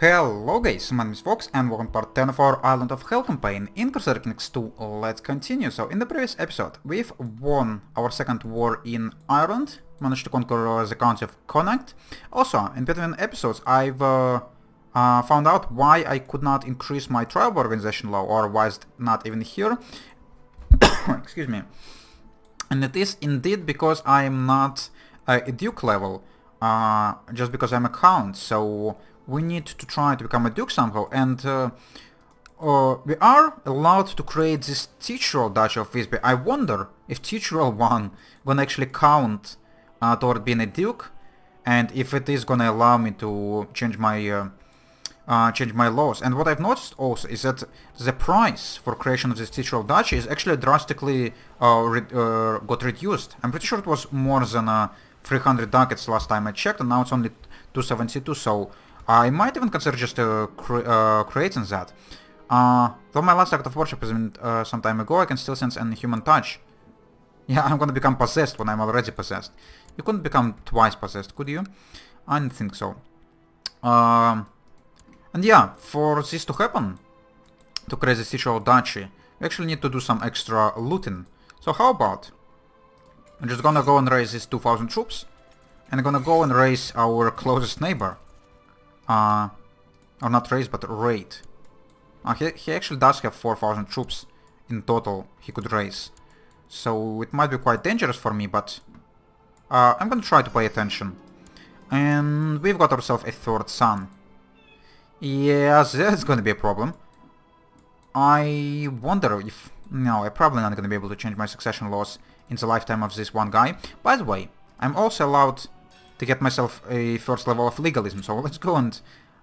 Hello guys, my name is Fox and welcome to part 10 of our Island of Hell campaign in Crusader 2. Let's continue. So in the previous episode we've won our second war in Ireland, managed to conquer the county of Connacht. Also, in between episodes I've found out why I could not increase my tribal organization law, or why it's not even here. Excuse me. And it is indeed because I'm not a duke level, just because I'm a count, so we need to try to become a duke somehow, and we are allowed to create this teacher Duchy of Visby. I wonder if teacher 1 gonna actually count toward being a duke, and if it is gonna allow me to change my laws. And what I've noticed also is that the price for creation of this teacher duchy is actually drastically got reduced. I'm pretty sure it was more than 300 ducats last time I checked, and now it's only 272, so I might even consider just creating that. Though my last act of worship is some time ago, I can still sense an human touch. Yeah, I'm gonna become possessed when I'm already possessed. You couldn't become twice possessed, could you? I don't think so. And yeah, for this to happen, to create this teacher duchy, we actually need to do some extra looting. So how about I'm just gonna go and raise these 2000 troops, and I'm gonna go and raise our closest neighbor. Or not raise, but raid. He actually does have 4000 troops in total he could raise. So it might be quite dangerous for me, but I'm gonna try to pay attention. And we've got ourselves a third son. Yes, that's gonna be a problem. I wonder if... No, I'm probably not gonna be able to change my succession laws in the lifetime of this one guy. By the way, I'm also allowed to get myself a first level of legalism, so let's go and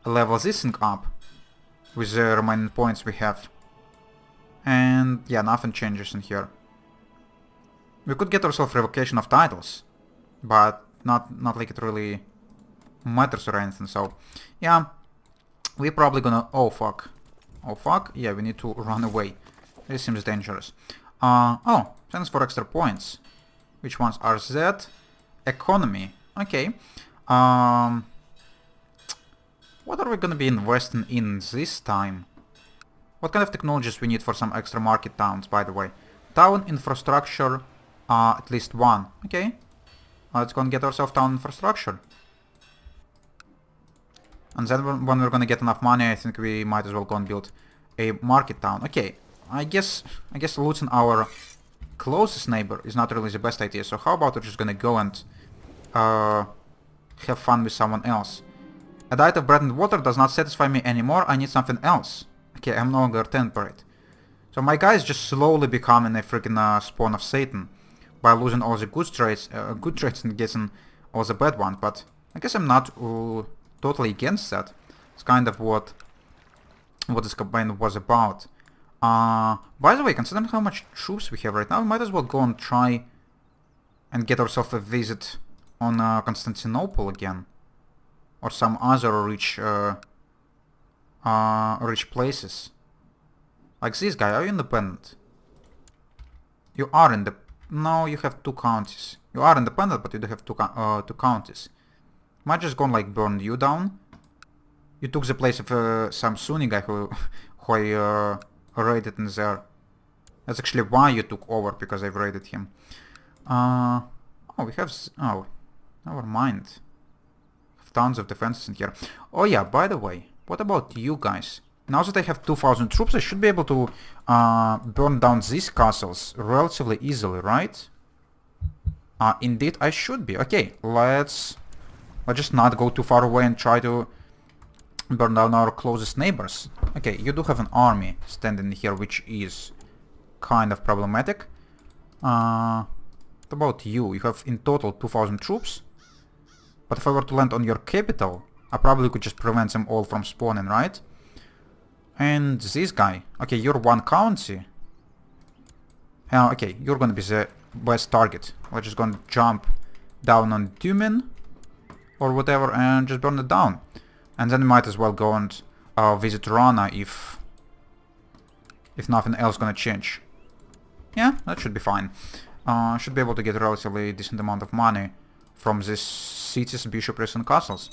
level this thing up with the remaining points we have. And yeah, nothing changes in here. We could get ourselves revocation of titles, but not like it really matters or anything, so yeah, we're probably gonna... Oh fuck. Oh fuck, yeah, we need to run away. This seems dangerous. Oh, thanks for extra points. Which ones are that? Economy. Okay. What are we gonna be investing in this time? What kind of technologies we need for some extra market towns, by the way? Town infrastructure, at least one. Okay. Let's go and get ourselves town infrastructure. And then when we're gonna get enough money, I think we might as well go and build a market town. Okay. I guess looting our closest neighbor is not really the best idea. So how about we're just gonna go and have fun with someone else. A diet of bread and water does not satisfy me anymore. I need something else. Okay, I'm no longer temperate. So my guy is just slowly becoming a freaking spawn of Satan by losing all the good traits and getting all the bad ones. But I guess I'm not totally against that. It's kind of what this campaign was about. By the way, considering how much troops we have right now, we might as well go and try and get ourselves a visit on Constantinople again, or some other rich places. Like this guy. Are you independent? You are No, you have two counties. You are independent, but you do have two counties. Might just go and like burn you down. You took the place of some Sunni guy who I raided in there. That's actually why you took over, because I've raided him. Oh, we have... Oh, never mind. Have tons of defenses in here. Oh yeah, by the way, what about you guys? Now that I have 2000 troops, I should be able to burn down these castles relatively easily, right? Indeed, I should be. Okay, let's just not go too far away and try to burn down our closest neighbors. Okay, you do have an army standing here, which is kind of problematic. What about you? You have in total 2000 troops. But if I were to land on your capital, I probably could just prevent them all from spawning, right? And this guy. Okay, you're one county. Okay, you're gonna be the best target. We're just gonna jump down on Dumin or whatever and just burn it down. And then we might as well go and visit Rana if nothing else gonna change. Yeah, that should be fine. Should be able to get a relatively decent amount of money from these cities, bishoprics and castles.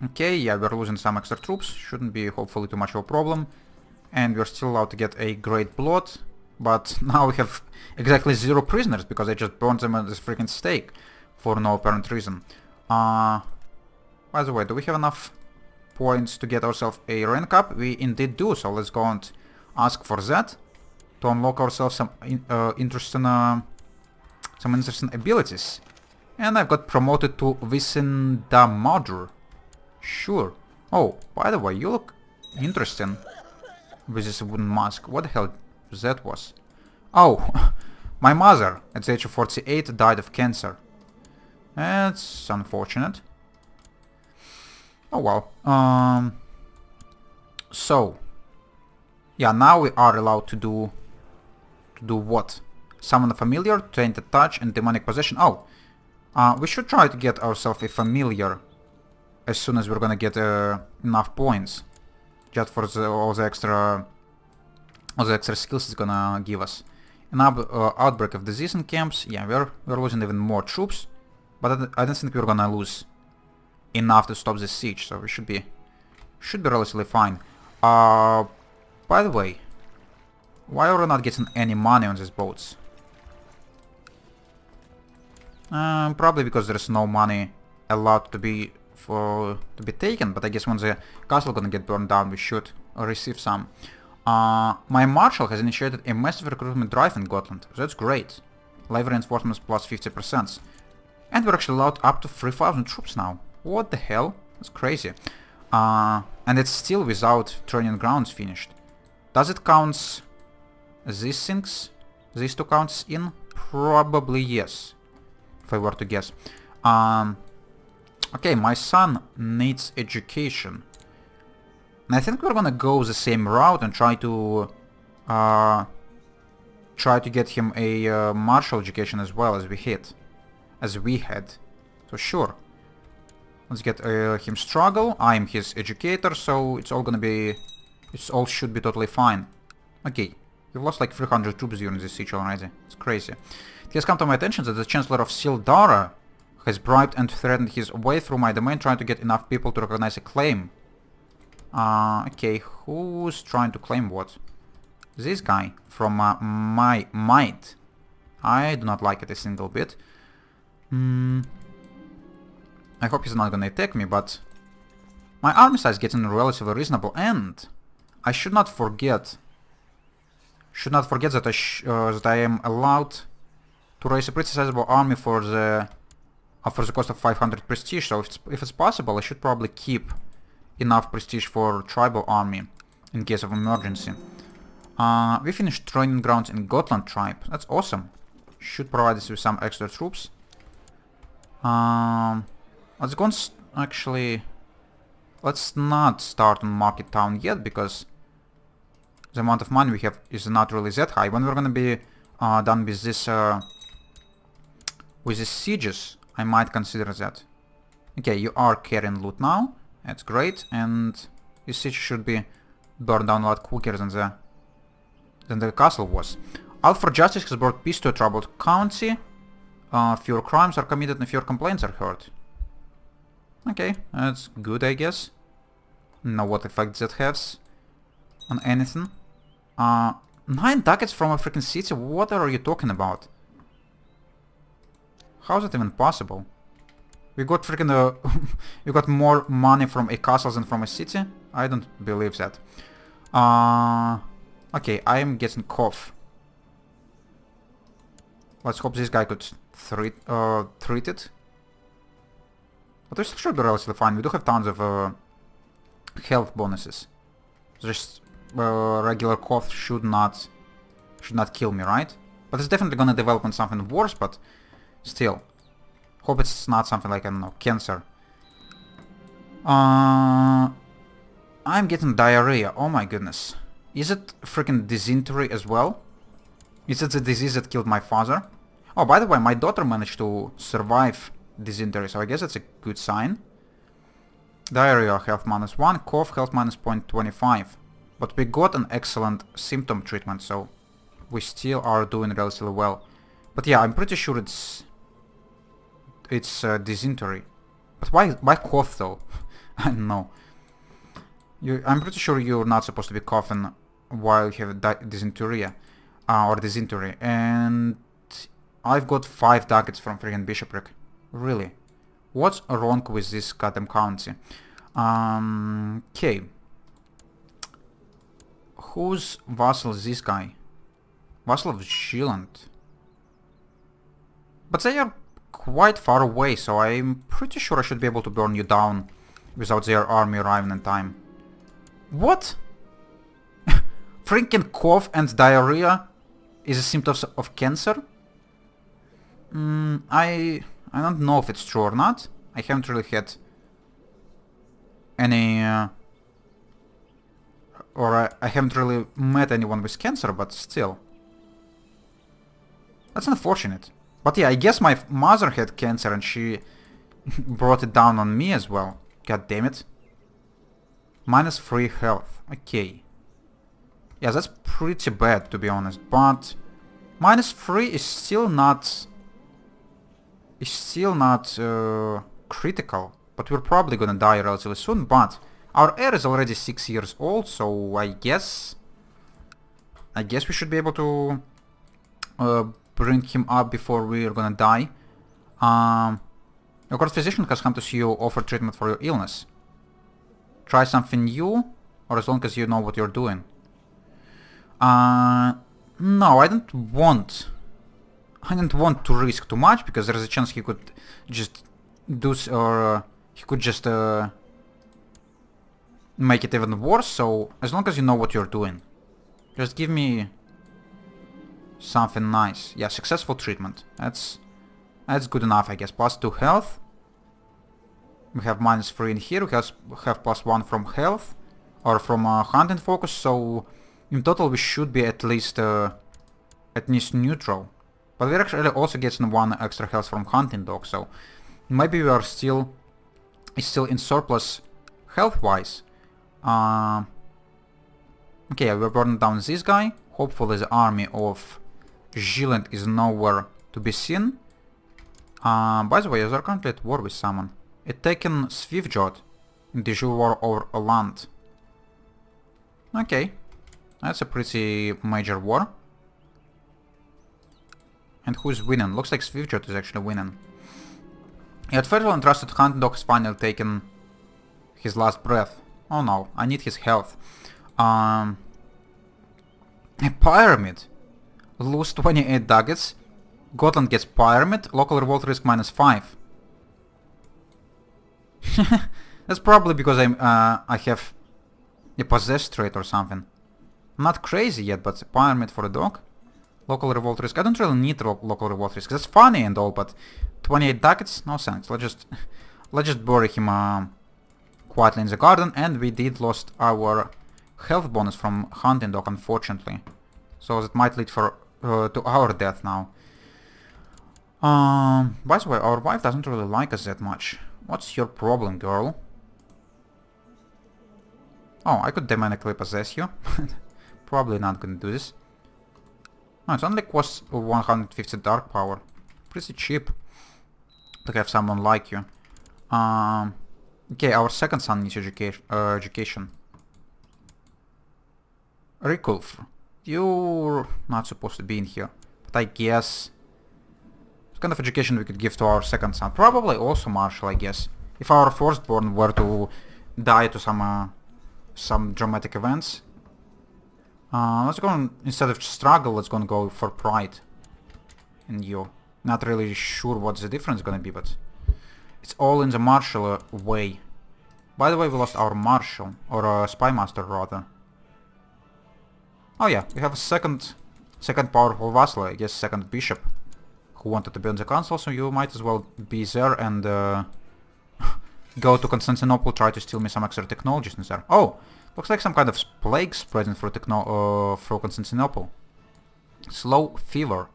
Okay, yeah, we're losing some extra troops. Shouldn't be, hopefully, too much of a problem. And we're still allowed to get a great blood. But now we have exactly 0 prisoners because I just burned them at this freaking stake for no apparent reason. By the way, do we have enough points to get ourselves a rank up? We indeed do, so let's go and ask for that to unlock ourselves some interesting abilities. And I've got promoted to Wissendamadur. Sure. Oh, by the way, you look interesting with this wooden mask. What the hell that was? Oh, my mother, at the age of 48, died of cancer. That's unfortunate. Oh well. So, yeah, now we are allowed to do what? Summon a familiar, tainted touch, and demonic possession. Oh, we should try to get ourselves a familiar as soon as we're gonna get enough points, just for all the extra skills it's gonna give us. An outbreak of disease in camps. Yeah, we're losing even more troops, but I don't think we're gonna lose enough to stop this siege, so we should be relatively fine. By the way, why are we not getting any money on these boats? Probably because there's no money allowed to be taken, but I guess when the castle gonna get burned down, we should receive some. My marshal has initiated a massive recruitment drive in Gotland. That's great. Live reinforcements plus 50%. And we're actually allowed up to 3,000 troops now. What the hell? That's crazy. And it's still without training grounds finished. Does it count these things? These two counts in? Probably yes, if I were to guess. Okay, my son needs education. And I think we're gonna go the same route and try to get him a martial education as well as we had. So sure. Let's get him struggle. I'm his educator, so it all should be totally fine. Okay, we've lost like 300 troops during this siege already. It's crazy. It has come to my attention that the Chancellor of Sildara has bribed and threatened his way through my domain, trying to get enough people to recognize a claim. Okay, who's trying to claim what? This guy from my might. I do not like it a single bit. I hope he's not gonna attack me, but my army size is getting relatively reasonable, and I should not forget that I am allowed to raise a pretty sizable army for the cost of 500 prestige. So if it's possible, I should probably keep enough prestige for tribal army in case of emergency. We finished training grounds in Gotland tribe. That's awesome. Should provide us with some extra troops. Let's go actually. Let's not start on Market Town yet, because the amount of money we have is not really that high. When we're gonna be done with this sieges, I might consider that. Okay, you are carrying loot now. That's great, and this siege should be burned down a lot quicker than the castle was. Out for Justice has brought peace to a troubled county. Fewer crimes are committed and fewer complaints are heard. Okay, that's good, I guess. Know what effect that has on anything. 9 ducats from a freaking city? What are you talking about? How is that even possible? We got freaking we got more money from a castle than from a city? I don't believe that. Okay, I am getting cough. Let's hope this guy could treat it. But this should be relatively fine. We do have tons of health bonuses. Just regular cough should not kill me, right? But it's definitely gonna develop into something worse, but still. Hope it's not something like, I don't know, cancer. I'm getting diarrhea. Oh my goodness. Is it freaking dysentery as well? Is it the disease that killed my father? Oh, by the way, my daughter managed to survive dysentery, so I guess that's a good sign. Diarrhea, health -1, cough, health -0.25. But we got an excellent symptom treatment, so we still are doing relatively well. But yeah, I'm pretty sure it's dysentery. But why cough though? I know. I'm pretty sure you're not supposed to be coughing while you have dysentery. Or dysentery. And I've got 5 ducats from freaking bishopric. Really? What's wrong with this goddamn county? Okay. Whose vassal is this guy? Vassal of Gotland. But they are quite far away, so I'm pretty sure I should be able to burn you down without their army arriving in time. What? Freaking cough and diarrhea is a symptom of cancer? I don't know if it's true or not. I haven't really had any... I haven't really met anyone with cancer, but still. That's unfortunate. But yeah, I guess my mother had cancer and she brought it down on me as well. God damn it. -3 health. Okay. Yeah, that's pretty bad, to be honest. But -3 is still not... critical. But we're probably gonna die relatively soon. But our heir is already 6 years old, so I guess we should be able to bring him up before we're gonna die. Your court physician has come to see you offer treatment for your illness. Try something new, or as long as you know what you're doing. No, I don't want to risk too much, because there's a chance he could just he could just make it even worse. So as long as you know what you're doing, just give me something nice. Yeah, successful treatment. That's good enough, I guess. +2 health. We have -3 in here. We have +1 from health or from hunting focus. So in total we should be at least neutral. But we're actually also getting 1 extra health from hunting dog. So maybe we are still in surplus health-wise. Okay, we're burning down this guy. Hopefully the army of Gotland is nowhere to be seen. By the way, they're currently at war with someone. It's taken Swifjord in the war over land. Okay, that's a pretty major war. And who's winning? Looks like Swifjord is actually winning. Yet faithful and trusted hunting dog has finally taken his last breath. Oh no, I need his health. A pyramid. Lose 28 ducats. Gotland gets pyramid. Local revolt risk -5. That's probably because I have a possessed trait or something. I'm not crazy yet, but a pyramid for a dog. Local revolt risk. I don't really need local revolt risk. That's funny and all, but 28 ducats? No thanks. Let's just bury him quietly in the garden. And we did lost our health bonus from hunting dog, unfortunately. So that might lead to our death now. By the way, our wife doesn't really like us that much. What's your problem, girl? Oh, I could demonically possess you. Probably not gonna do this. No, it only costs 150 dark power. Pretty cheap to have someone like you. Okay, our second son needs education. Rikulf, you're not supposed to be in here. But I guess... what kind of education we could give to our second son? Probably also martial, I guess. If our firstborn were to die to some dramatic events. Let's go instead of struggle, let's go for pride in you. Not really sure what the difference is gonna be, but it's all in the martial way. By the way, we lost our marshal, or spy master rather. Oh yeah, we have a second powerful vassal, I guess second bishop, who wanted to be on the council, so you might as well be there and go to Constantinople, try to steal me some extra technologies in there. Oh! Looks like some kind of plague spreading through Constantinople. Slow fever.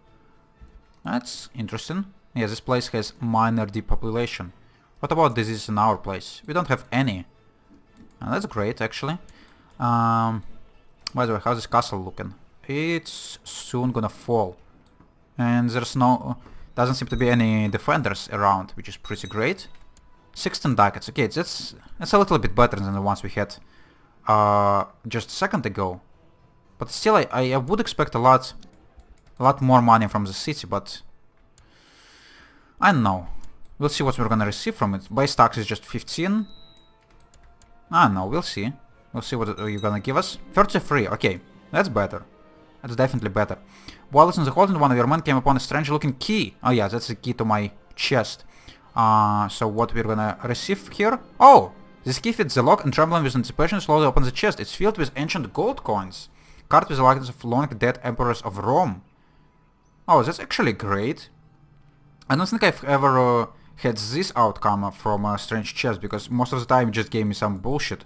That's interesting. Yeah, this place has minor depopulation. What about disease in our place? We don't have any. That's great, actually. By the way, how's this castle looking? It's soon gonna fall. And there's doesn't seem to be any defenders around, which is pretty great. 16 ducats. Okay, that's a little bit better than the ones we had just a second ago. But still, I would expect a lot more money from the city, but I don't know. We'll see what we're gonna receive from it. Base tax is just 15. I don't know, we'll see. We'll see what you're gonna give us. 33, okay, that's better. That's definitely better. While in the Gotland, one of your men came upon a strange looking key. Oh yeah, that's the key to my chest. So what we're gonna receive here? Oh! This key fits the lock and trembling with anticipation slowly opens the chest. It's filled with ancient gold coins. Carved with the likeness of long dead emperors of Rome. Oh, that's actually great. I don't think I've ever had this outcome from a strange chest, because most of the time it just gave me some bullshit.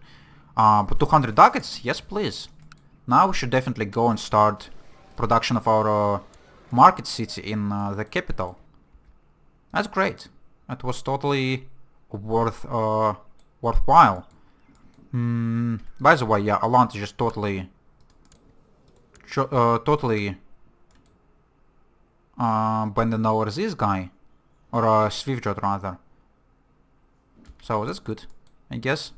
But 200 ducats? Yes, please. Now we should definitely go and start production of our market city in the capital. That's great. That was totally worthwhile. By the way, yeah, Alant is just totally bending over this guy. Or Swiftjot rather. So that's good, I guess.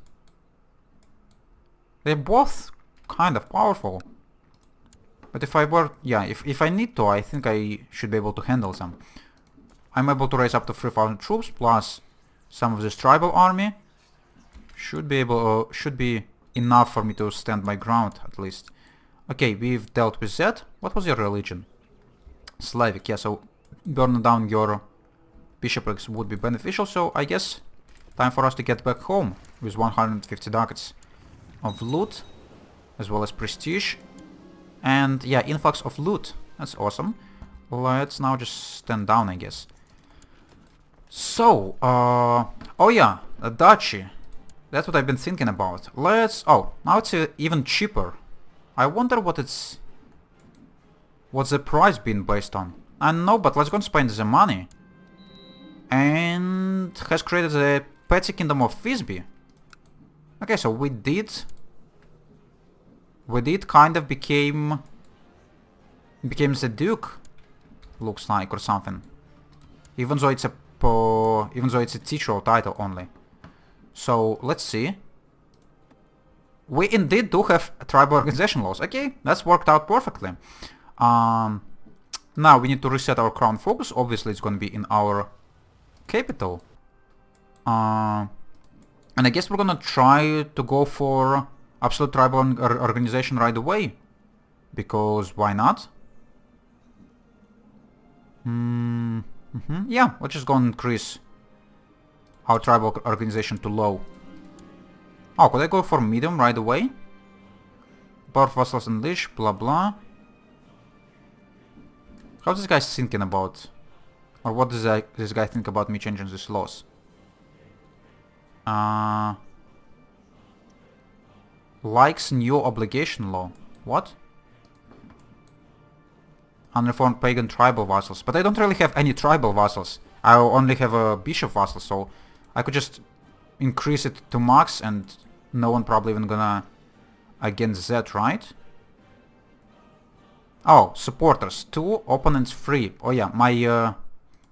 They're both kind of powerful. But if I were, yeah, if I need to, I think I should be able to handle them. I'm able to raise up to 3,000 troops plus some of this tribal army. Should be enough for me to stand my ground at least. Okay, we've dealt with that. What was your religion? Slavic, yeah, so burning down your bishoprics would be beneficial, so I guess time for us to get back home with 150 ducats of loot, as well as prestige. And yeah, influx of loot. That's awesome. Let's now just stand down, I guess. So, oh yeah, a duchy. That's what I've been thinking about. Oh, now it's even cheaper. I wonder what's the price being based on. I don't know, but let's go and spend the money. And has created the petty kingdom of Thisbe. Okay, so we did kind of became the duke, looks like, or something. Even though it's a titular title only. So let's see. We indeed do have tribal organization laws. Okay, that's worked out perfectly. Now we need to reset our crown focus. Obviously, it's going to be in our capital. And I guess we're gonna try to go for absolute tribal organization right away. Because why not? Yeah, let's just go and increase our tribal organization to low. Oh, could I go for medium right away? Power vassals unleash, blah blah. How's this guy thinking about? Or what does this guy think about me changing these laws? Likes new obligation law. What? Unreformed pagan tribal vassals. But I don't really have any tribal vassals. I only have a bishop vassal, so I could just increase it to max and no one probably even gonna against that, right? Oh, supporters 2, opponents 3. Oh yeah,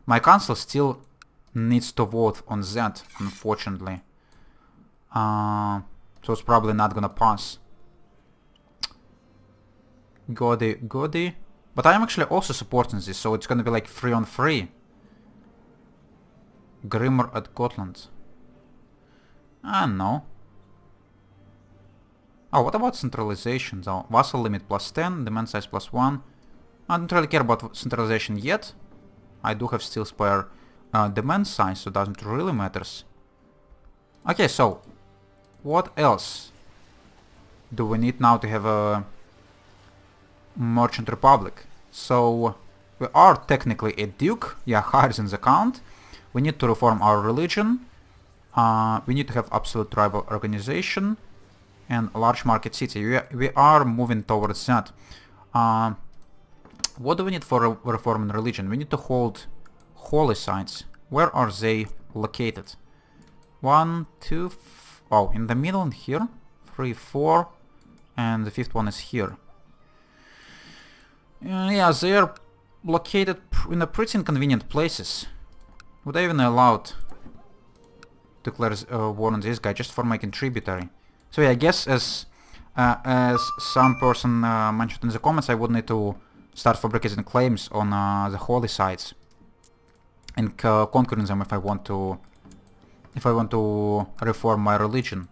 my council still needs to vote on that, unfortunately. So it's probably not gonna pass. Godi. But I am actually also supporting this, so it's gonna be like 3 on 3. Grimmer at Gotland. I don't know. Oh, what about centralization though? Vassal limit +10, demand size +1. I don't really care about centralization yet. I do have still spare demand size, so it doesn't really matters. Okay, so what else do we need now to have a merchant republic? So we are technically a duke, yeah, higher than the count. We need to reform our religion. We need to have absolute tribal organization and a large market city. We are moving towards that. What do we need for reforming religion? We need to hold holy sites. Where are they located? 1, 2, oh, in the middle and here. 3, 4, and the 5th one is here. Yeah, they are located in a pretty inconvenient places. Would I even allowed declare war on this guy just for making tributary. So yeah, I guess as some person mentioned in the comments, I would need to start fabricating claims on the holy sites and conquering them if I want to reform my religion.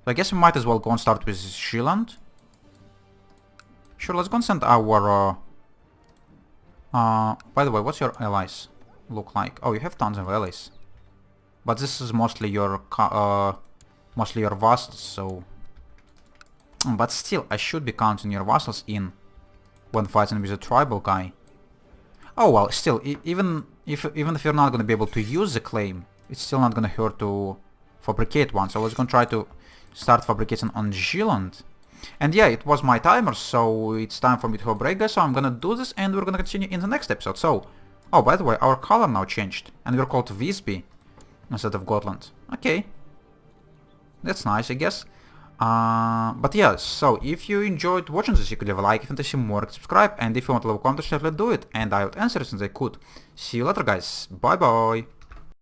So I guess we might as well go and start with Gotland. Sure, let's go and send our... by the way, what's your allies look like? Oh, you have tons of allies. But this is mostly your vassals, so... But still, I should be counting your vassals in when fighting with a tribal guy. Oh well, still, even if you're not gonna be able to use the claim, it's still not gonna hurt to fabricate one. So let's gonna try to start fabricating on Gotland. And yeah, it was my timer, so it's time for me to break, guys. So I'm gonna do this, and we're gonna continue in the next episode. So, oh, by the way, our color now changed, and we're called Visby instead of Gotland. Okay, that's nice, I guess. But yeah, so if you enjoyed watching this, you could leave a like. If you want to see more, subscribe, and if you want to leave a comment, certainly do it, and I would answer it since I could. See you later, guys. Bye bye.